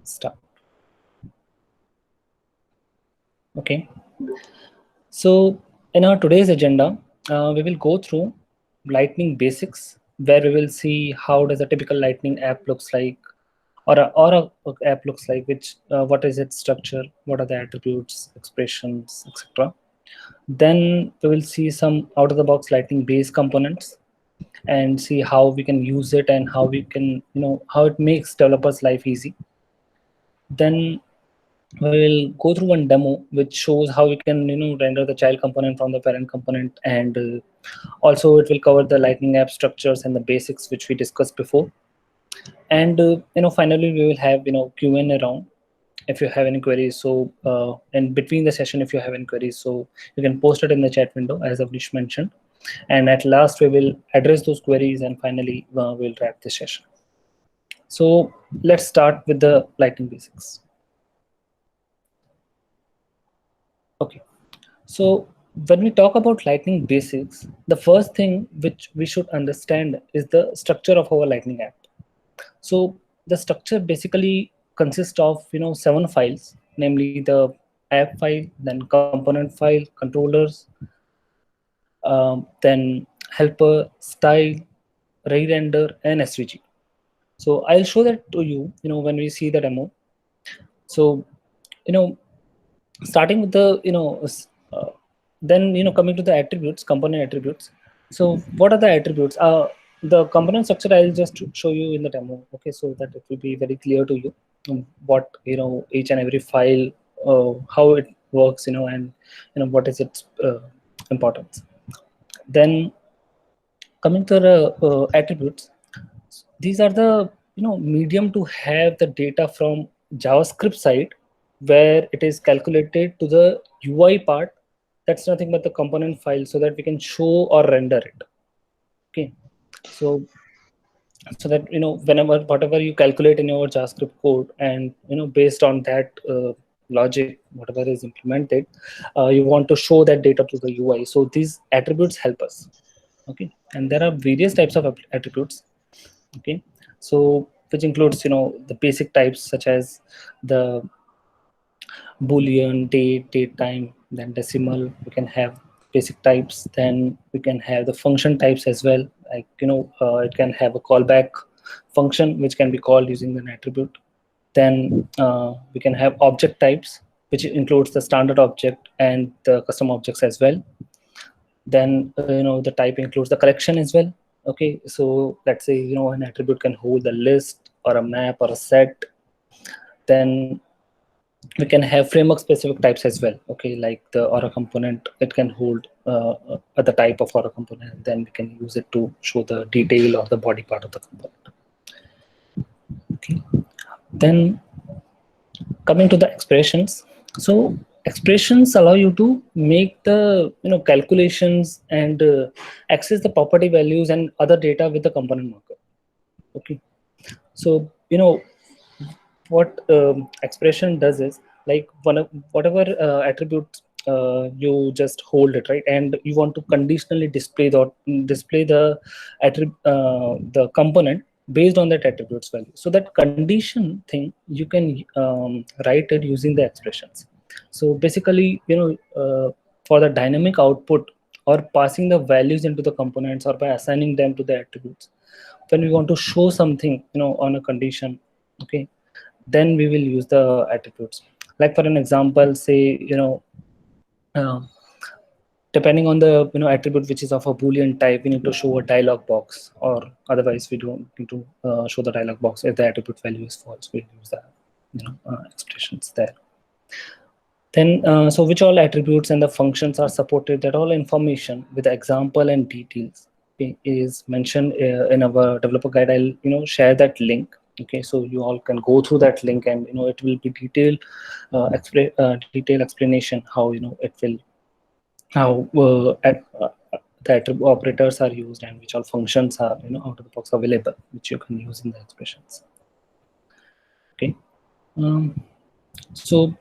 start. Okay, so in our today's agenda, we will go through Lightning basics, where we will see how does a typical Lightning app looks like, or a app looks like, which what is its structure, what are the attributes, expressions, etc. Then we will see some out of the box Lightning based components and see how we can use it and how we can, how it makes developers life easy. Then we'll go through one demo which shows how we can, render the child component from the parent component, and also it will cover the Lightning app structures and the basics which we discussed before. And finally we will have, Q&A round if you have any queries. So in between the session, if you have any queries, so you can post it in the chat window as Avnish mentioned, and at last we will address those queries, and finally we'll wrap the session. So let's start with the Lightning basics. Okay, so when we talk about Lightning basics, the first thing which we should understand is the structure of our Lightning app. So the structure basically consists of 7 files, namely the app file, then component file, controllers, then helper, style, re-render, and SVG. So I'll show that to you, when we see the demo. So starting with the then coming to the attributes, component attributes. So what are the attributes? The component structure I'll just show you in the demo, okay, so that it will be very clear to you what each and every file, how it works, and what is its importance. Then coming to the attributes, these are the medium to have the data from JavaScript side, where it is calculated to the UI part. That's nothing but the component file, so that we can show or render it. Okay, so that whenever whatever you calculate in your JavaScript code, and based on that logic, whatever is implemented, you want to show that data to the UI. So these attributes help us. Okay, and there are various types of attributes. Okay, so which includes the basic types such as the Boolean, date time, then decimal. We can have basic types. Then we can have the function types as well. Like it can have a callback function which can be called using an attribute. Then we can have object types, which includes the standard object and the custom objects as well. Then the type includes the collection as well. Okay, so let's say an attribute can hold a list or a map or a set. Then we can have framework specific types as well. Okay, like the Aura component, it can hold the type of Aura component. Then we can use it to show the detail or the body part of the component. Okay, then coming to the expressions. So expressions allow you to make the calculations and access the property values and other data with the component marker. Okay, so what expression does is, like whatever attribute you just hold it, right, and you want to conditionally display the component based on that attributes value. So that condition thing you can write it using the expressions. So basically for the dynamic output, or passing the values into the components, or by assigning them to the attributes, when we want to show something on a condition, okay, then we will use the attributes. Like for an example, say uh, depending on the attribute which is of a Boolean type, we need to show a dialog box, or otherwise we don't need to show the dialog box. If the attribute value is false, we'll use the expressions there. Then so which all attributes and the functions are supported, that all information with the example and details is mentioned in our developer guide. I'll share that link. Okay, so you all can go through that link, and it will be detailed explanation how it will, how the attribute operators are used, and which all functions are out of the box available, which you can use in the expressions. Okay, so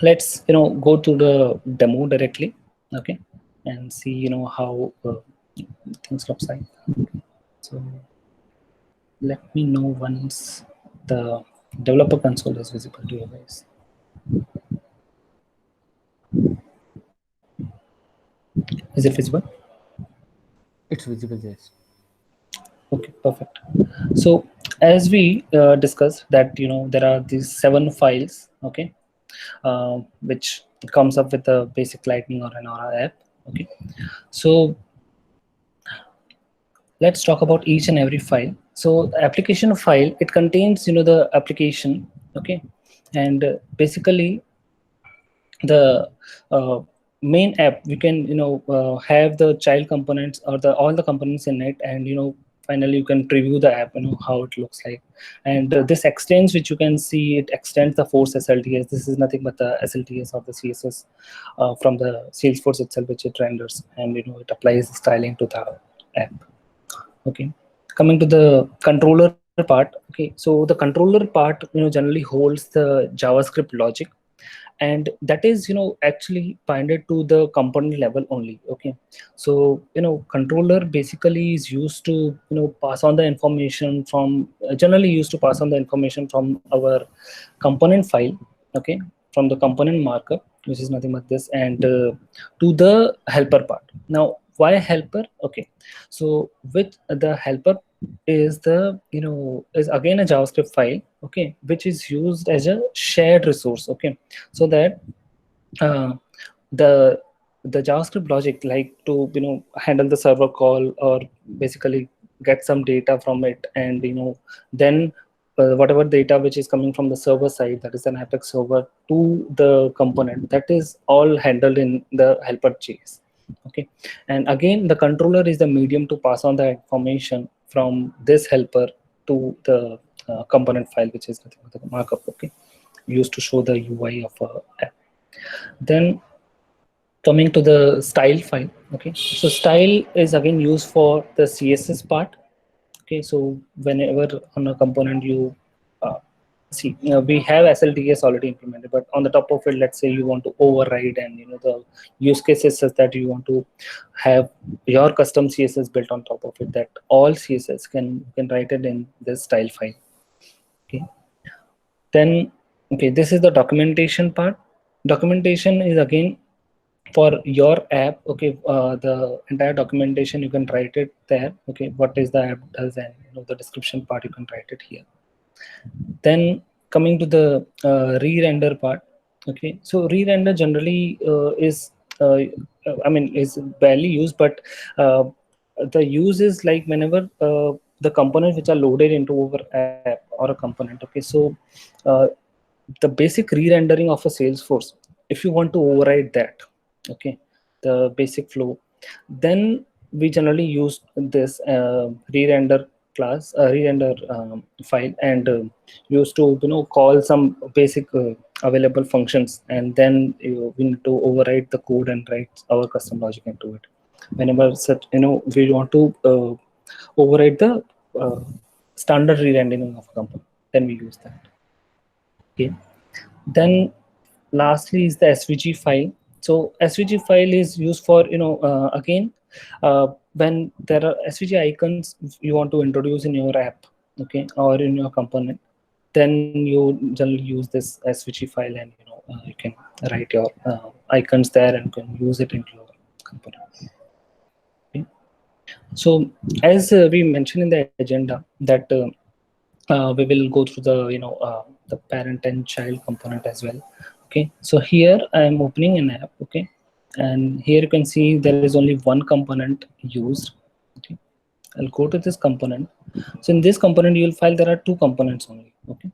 let's go to the demo directly. Okay, and see how things looks like. So let me know once the Developer console is visible to you guys. Is it visible? It's visible, yes. Okay, perfect. So as we discussed that, there are these 7 files, okay, which comes up with a basic Lightning or an Aura app. Okay, so let's talk about each and every file. So the application file, it contains the application, okay, and basically the main app, we can have the child components or the all the components in it, and finally you can preview the app, how it looks like. And this extends, which you can see, it extends the force slts. This is nothing but the slts or the css from the Salesforce itself, which it renders, and it applies the styling to the app. Okay, coming to the controller part. Okay, so the controller part generally holds the JavaScript logic, and that is actually binded to the component level only. Okay, so controller basically is used to pass on the information from generally used to pass on the information from our component file, okay, from the component markup, which is nothing but this, and to the helper part. Now why helper? Okay, so with the helper is the is again a JavaScript file, okay, which is used as a shared resource. Okay, so that uh, the JavaScript logic, like to handle the server call, or basically get some data from it, and then whatever data which is coming from the server side, that is an Apex server, to the component, that is all handled in the helper JS. Okay, and again the controller is the medium to pass on the information from this helper to the component file, which is nothing but the markup. Okay, used to show the UI of a app. Then coming to the style file. Okay, so style is again used for the CSS part. Okay, so whenever on a component you uh, see, we have SLTS already implemented, but on the top of it, let's say you want to override, and the use cases such that you want to have your custom CSS built on top of it, that all CSS can write it in this style file. Okay, then okay, this is the documentation part. Documentation is again for your app. Okay, the entire documentation you can write it there. Okay, what is the app does, and the description part you can write it here. Then coming to the re-render part. Okay, so re-render generally is I mean is barely used, but uh, the use is like whenever the components which are loaded into our app or a component. Okay, so uh, the basic re-rendering of a Salesforce, if you want to override that, okay, the basic flow, then we generally use this re-render class, re-render file, and used to call some basic available functions, and then we need to override the code and write our custom logic into it. Whenever such we want to override the uh, standard re-rendering of a component, then we use that. Okay, then lastly is the SVG file. So SVG file is used for again when there are SVG icons you want to introduce in your app, okay, or in your component, then you generally use this SVG file, and you can write your icons there and can use it into your component. Okay. So as we mentioned in the agenda that we will go through the parent and child component as well. Okay, so here I am opening an app. Okay, and here you can see there is only one component used. Okay, I'll go to this component. So in this component you will find there are two components only. Okay,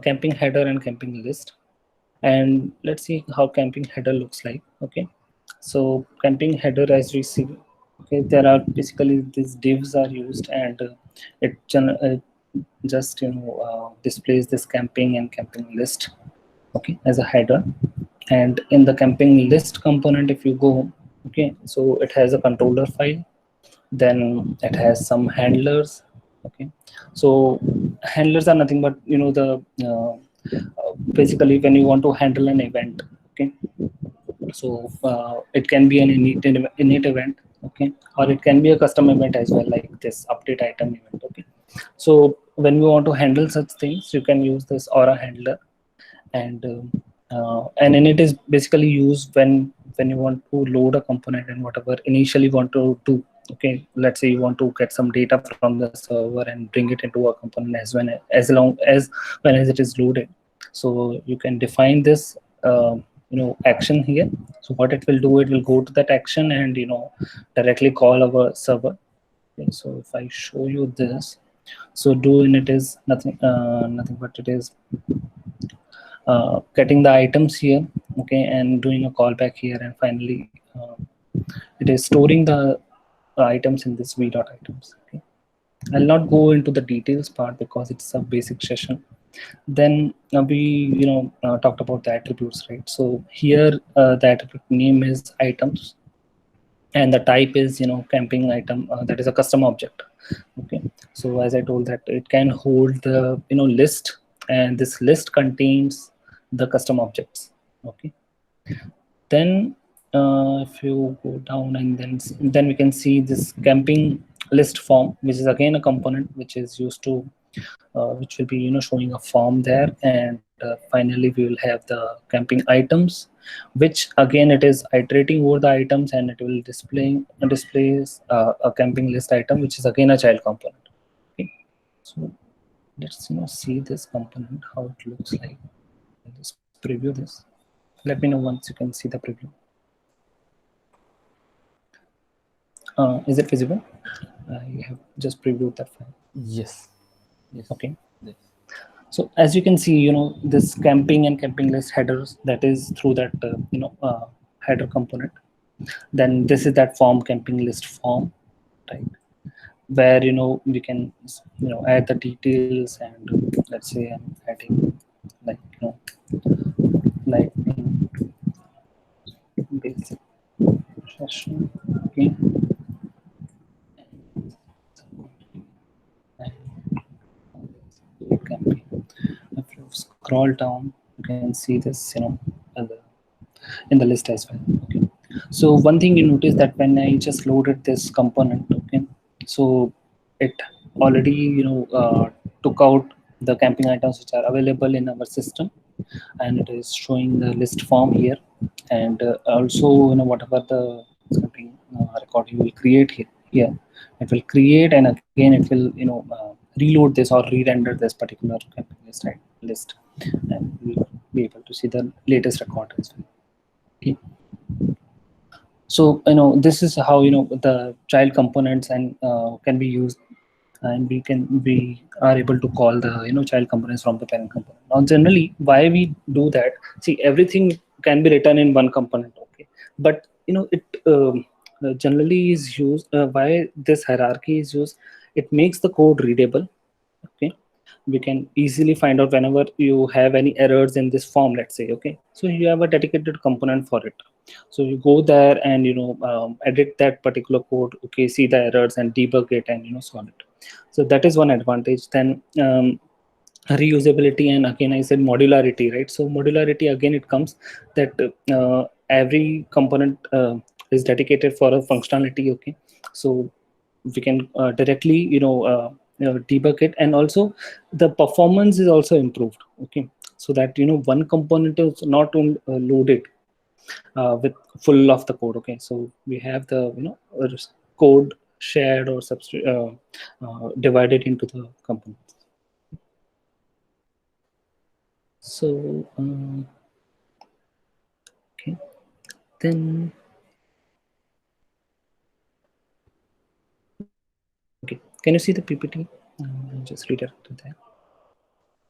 camping header and camping list. And let's see how camping header looks like. Okay, so camping header, as we see, okay, there are basically these divs are used, and just displays this camping and camping list, okay, as a header. And in the camping list component, if you go, okay, so it has a controller file, then it has some handlers. Okay, so handlers are nothing but the basically when you want to handle an event. Okay, so it can be an init event, okay, or it can be a custom event as well, like this update item event. Okay, So when we want to handle such things, you can use this Aura handler, and then it is basically used when you want to load a component and whatever initially want to do. Okay, let's say you want to get some data from the server and bring it into a component as long as it is loaded. So you can define this action here. So what it will do, it will go to that action and directly call our server. Okay, so if I show you this, so do in it is nothing but it is getting the items here, okay, and doing a callback here, and finally it is storing the items in this v dot items. Okay, I'll not go into the details part because it's a basic session. Then we talked about the attributes, right? So here the attribute name is items, and the type is camping item, that is a custom object. Okay, so as I told that it can hold the list, and this list contains the custom objects. Okay, then if you go down, and then we can see this camping list form, which is again a component which is used to which will be showing a form there, and finally we will have the camping items, which again it is iterating over the items, and it will displays a camping list item, which is again a child component. Okay, so let's see this component how it looks like. I'll just preview this. Let me know once you can see the preview. Is it visible? I have just previewed that file. Yes. Yes. Okay. Yes. So as you can see, this camping and camping list headers, that is through that header component. Then this is that form, camping list form, right? Where we can add the details, and let's say I'm adding like like basic session. Okay. Camping. If you scroll down, you can see this in the list as well. Okay, so one thing you notice that when I just loaded this component, okay, so it already took out the camping items which are available in our system, and it is showing the list form here, and also whatever the camping record you will create here, it will create, and again it will reload this or re-render this particular camping list, and we'll be able to see the latest record as well. Okay, so this is how the child components and can be used, and we are able to call the child components from the parent component. Now generally why we do that, see, everything can be written in one component, okay, but it generally is used, why this hierarchy is used, it makes the code readable. Okay, we can easily find out whenever you have any errors in this form, let's say. Okay, so you have a dedicated component for it, so you go there and edit that particular code, okay, see the errors and debug it and solve it. So that is one advantage. Then reusability, and again I said modularity, right? So modularity, again it comes that every component is dedicated for a functionality. Okay, so we can directly debug it, and also the performance is also improved. Okay, so that one component is not loaded with full of the code. Okay, so we have the code shared or divided into the components. So okay, then okay, can you see the PPT? I'll just redirect to that.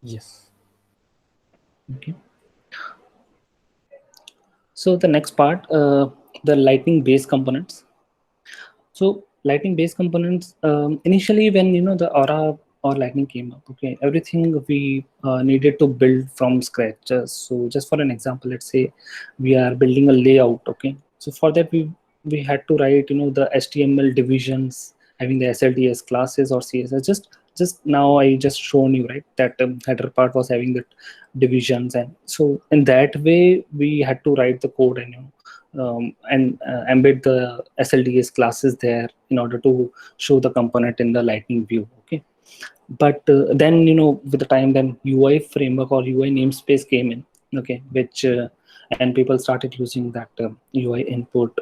Yes. Okay, so the next part, the lightning based components. So lightning based components, initially when the Aura or lightning came up, okay, everything we needed to build from scratch. So just for an example, let's say we are building a layout. Okay, so for that we had to write the HTML divisions, having the SLDS classes or CSS. Just now I just shown you, right, that header part was having the divisions, and so in that way we had to write the code and embed the SLDS classes there in order to show the component in the lightning view. Okay, But then with the time, then UI framework or UI namespace came in, okay, which and people started using that UI input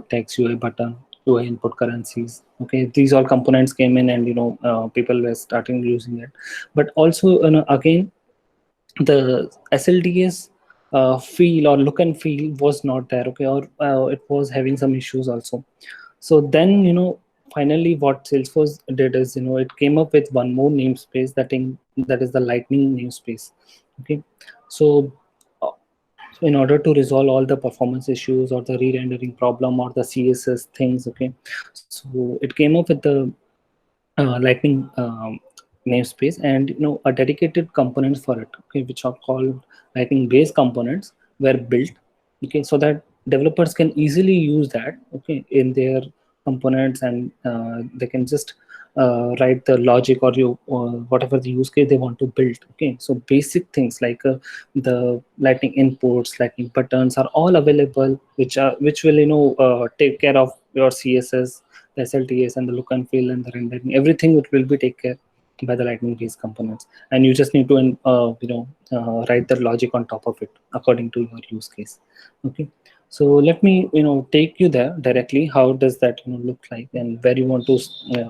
text, UI button, UI input currencies. Okay, these all components came in, and people were starting using it. But also, again, the SLDS feel or look and feel was not there, okay, or it was having some issues also. So then, finally what Salesforce did is, it came up with one more namespace, that is the Lightning namespace. Okay, so uh, so in order to resolve all the performance issues or the re-rendering problem or the CSS things, okay, so it came up with the Lightning namespace, and a dedicated components for it, okay, which are called Lightning based components were built, okay, so that developers can easily use that, okay, in their components, and they can just write the logic or whatever the use case they want to build. Okay, so basic things like the Lightning inputs, Lightning buttons are all available, which will take care of your CSS, the SLTS, and the look and feel and the rendering. Everything it will be taken care by the Lightning based components, and you just need to write the logic on top of it according to your use case. Okay, so let me take you there directly. How does that look like, and where you want to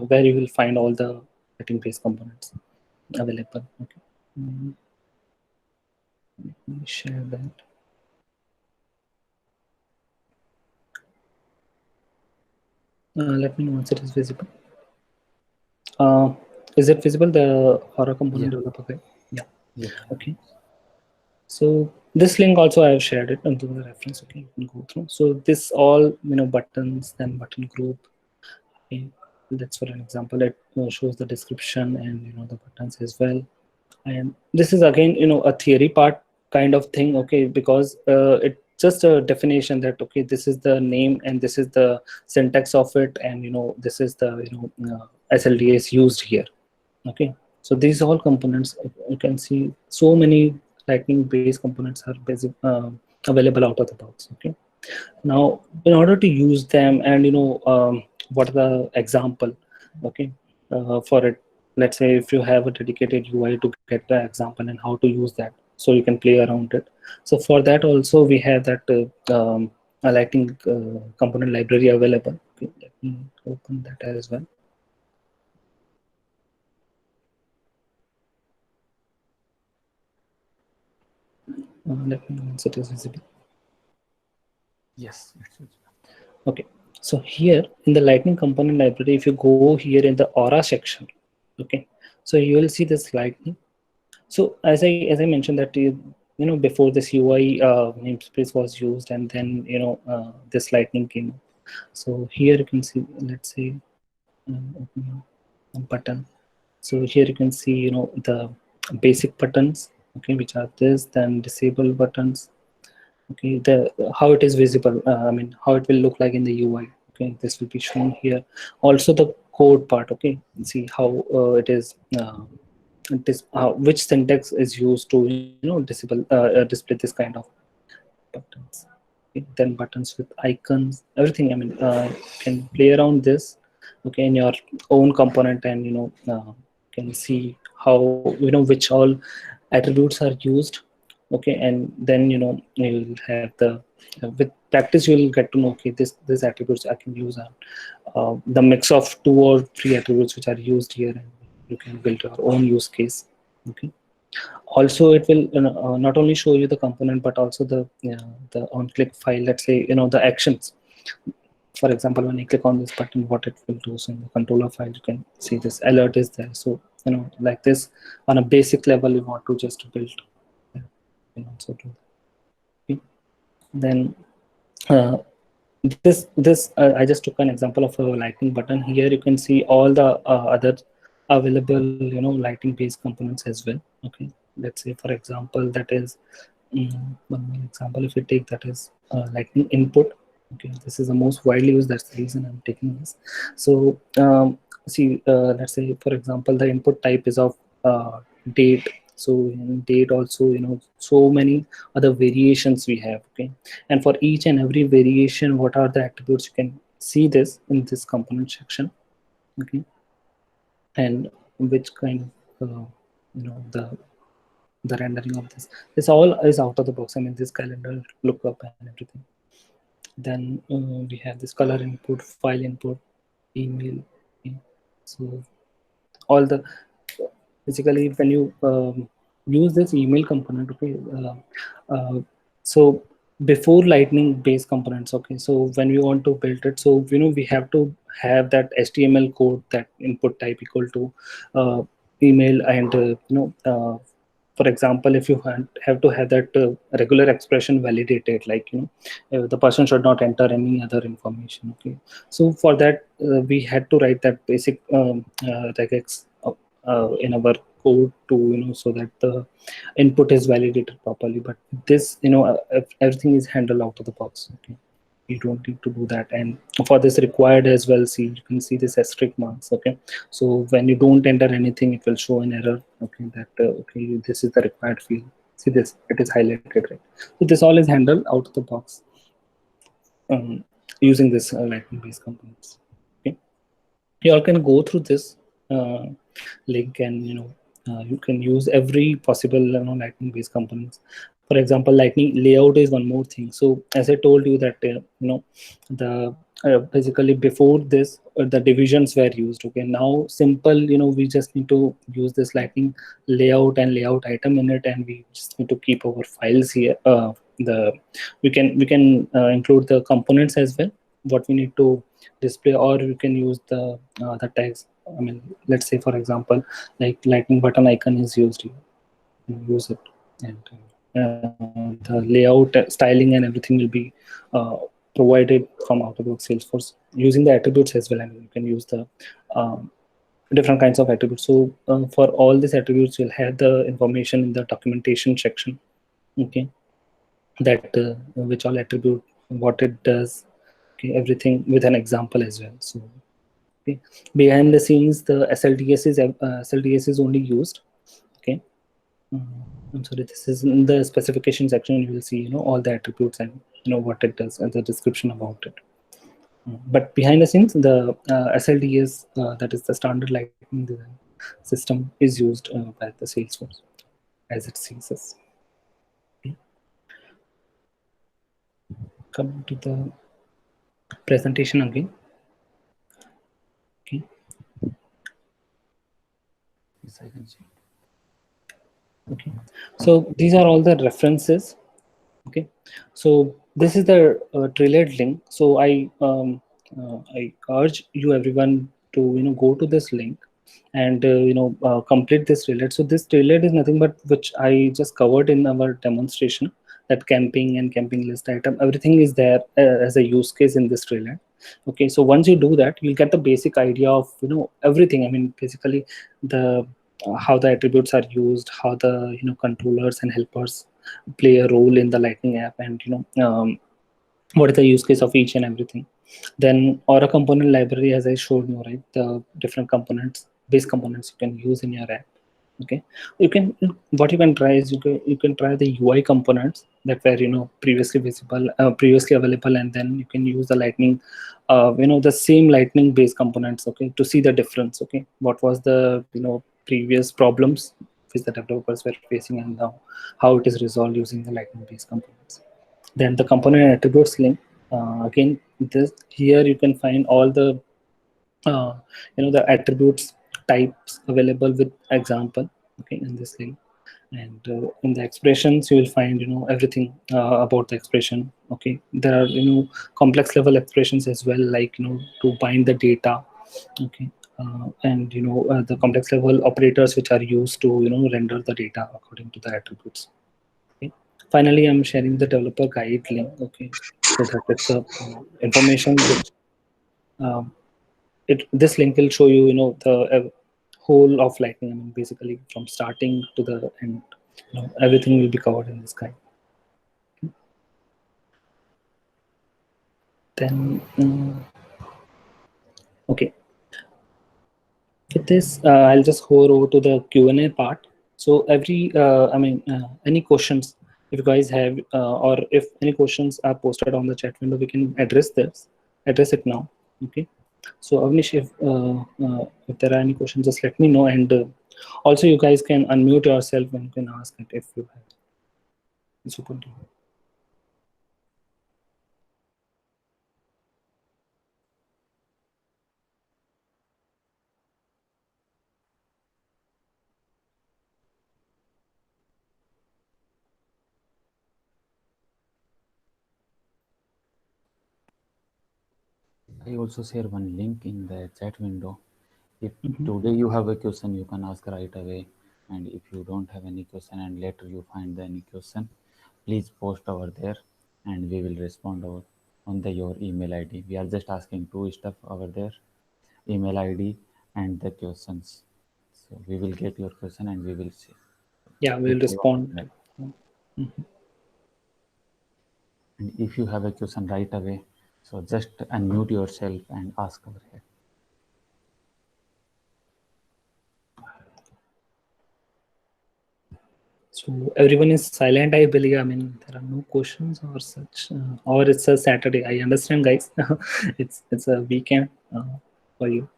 where you will find all the Lightning based components available. Okay, let me share that. Let me know once it is visible. uh, is it visible, the Aura component Yeah. developer guide? Yeah. Yeah. Okay, so this link also I have shared it into the reference. Okay, you can go through. So this all buttons, then button group. Okay, that's for an example. It shows the description and the buttons as well. And this is again a theory part kind of thing. Okay, because it's just a definition that okay, this is the name and this is the syntax of it, and this is the SLDS used here. Okay, so these all components, you can see so many Lightning based components are available out of the box. Okay, now in order to use them, and what are the example, okay, for it, let's say if you have a dedicated UI to get the example and how to use that, so you can play around it. So for that also we have that a Lightning component library available. Okay, let me open that as well. Let me know once it is visible. Yes. It's Okay, so here in the Lightning component library, if you go here in the Aura section, okay, so you will see this Lightning. So as I mentioned that before this UI namespace was used, and then this Lightning came. So here you can see, let's say, open a button. So here you can see the basic buttons, okay, which are this, then disable buttons. Okay, the how it is visible, I mean how it will look like in the UI. Okay, this will be shown here. Also the code part. Okay, see how it is which syntax is used to display this kind of buttons. Okay, then buttons with icons, everything. I mean, can play around this, okay, in your own component, and can see how which all attributes are used. Okay, and then you'll have the with practice you'll get to know, okay, this attributes I can use the mix of 2 or 3 attributes which are used here, and you can build your own use case. Okay, also it will not only show you the component, but also the on click file. Let's say the actions. For example, when you click on this button, what it will do. So in the controller file you can see this alert is there. So like this, on a basic level you want to just build, you can also do that. Okay. Then this I just took an example of a Lightning button. Here you can see all the other available Lightning based components as well. Okay, let's say for example that is one more example. If you take that is Lightning input. Okay, this is the most widely used, that's the reason I'm taking this. So see, let's say for example the input type is of date. So in date also so many other variations we have. Okay, and for each and every variation, what are the attributes, you can see this in this component section. Okay, and which kind of the rendering of this all is out of the box. I mean, this calendar lookup and everything. Then we have this color input, file input, email. Okay. So all the basically when you use this email component, okay. So before lightning based components, okay, so when we want to build it, so we have to have that HTML code, that input type equal to email, and for example, if you have to have that regular expression validated, like the person should not enter any other information, okay. So for that we had to write that basic regex in our code to so that the input is validated properly. But this everything is handled out of the box, okay. You don't need to do that. And for this required as well, see, you can see this asterisk marks, okay. So when you don't enter anything, it will show an error, okay, that okay, this is the required field. See this, it is highlighted, right? So this all is handled out of the box using this lightning based components, okay. You all can go through this link, and you can use every possible lightning based components. For example, lightning layout is one more thing. So as I told you that the basically before this the divisions were used, okay. Now simple, we just need to use this lightning layout and layout item in it, and we just need to keep our files here. The we can include the components as well, what we need to display, or you can use the tags. I mean, let's say for example, like lightning button icon is used here. You use it, and the layout, styling, and everything will be provided from out of the Salesforce using the attributes as well. I mean, you can use the different kinds of attributes. So for all these attributes, you'll have the information in the documentation section, okay. That which all attribute, what it does, okay, everything with an example as well. So okay. Behind the scenes, the SLDS is only used, okay. I'm sorry, this is in the specification section. You will see all the attributes and what it does and the description about it. But behind the scenes, the SLDS, that is the standard lightning design system, is used by the Salesforce as it sees us. Okay. Coming to the presentation again. Okay. Yes, I can see. Okay. So these are all the references. Okay. So this is the Trilliad link. So I urge you everyone to go to this link and complete this Trilliad. So this Trilliad is nothing but which I just covered in our demonstration, that camping and camping list item, everything is there as a use case in this Trilliad. Okay, so once you do that, you'll get the basic idea of everything. I mean, basically the how the attributes are used, how the controllers and helpers play a role in the lightning app, and what is the use case of each and everything. Then Aura component library, as I showed you, right, the different components, base components you can use in your app. Okay, what you can try is you can try the UI components that were previously visible, previously available, and then you can use the lightning the same lightning based components, okay, to see the difference. Okay, what was the previous problems which the developers were facing, and now how it is resolved using the lightning based components. Then the component attributes link, again, this here you can find all the the attributes types available with example, okay, in this link. And in the expressions you will find everything about the expression. Okay, there are complex level expressions as well, like to bind the data, okay. And the complex level operators which are used to render the data according to the attributes. Okay. Finally, I'm sharing the developer guide link, okay, so that it's the information which this link will show you the whole of lightning. I mean, basically from starting to the end, everything will be covered in this guide. Then okay, with this I'll just hover over to the Q&A part. So any questions if you guys have, or if any questions are posted on the chat window, we can address it now. Okay, So Avnish, if there are any questions, just let me know. And also, you guys can unmute yourself and you can ask it if you have. It's open to you. I also share one link in the chat window. If Mhm. today you have a question, you can ask right away. And if you don't have any question and later you find any question, please post over there and we will respond over on your email ID. We are just asking two stuff over there, email ID and the questions. So we will get your question and we will see. Yeah, we'll Reply on respond. email. Mhm. And if you have a question right away, so just unmute yourself and ask over here. So everyone is silent, I believe. I mean, there are no questions or such, or it's a Saturday. I understand, guys. It's a weekend for you.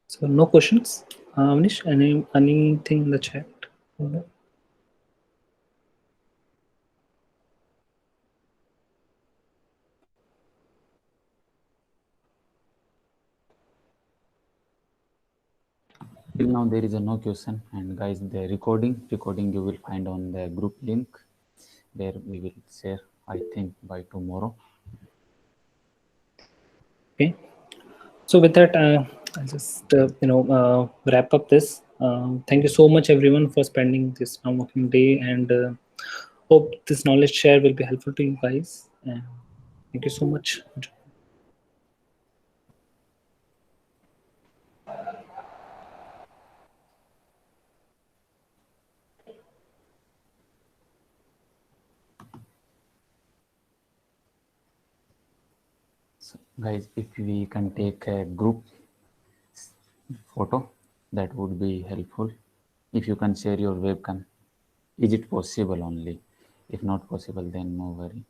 So no questions. Avnish, anything in the chat? Till now there is a no question, and guys, the recording you will find on the group link where we will share, I think, by tomorrow. Okay. So with that, I'll just wrap up this. Thank you so much, everyone, for spending this working day, and hope this knowledge share will be helpful to you guys. And thank you so much. So guys, if we can take a group photo, that would be helpful. If you can share your webcam, is it possible only? If not possible, then no worry.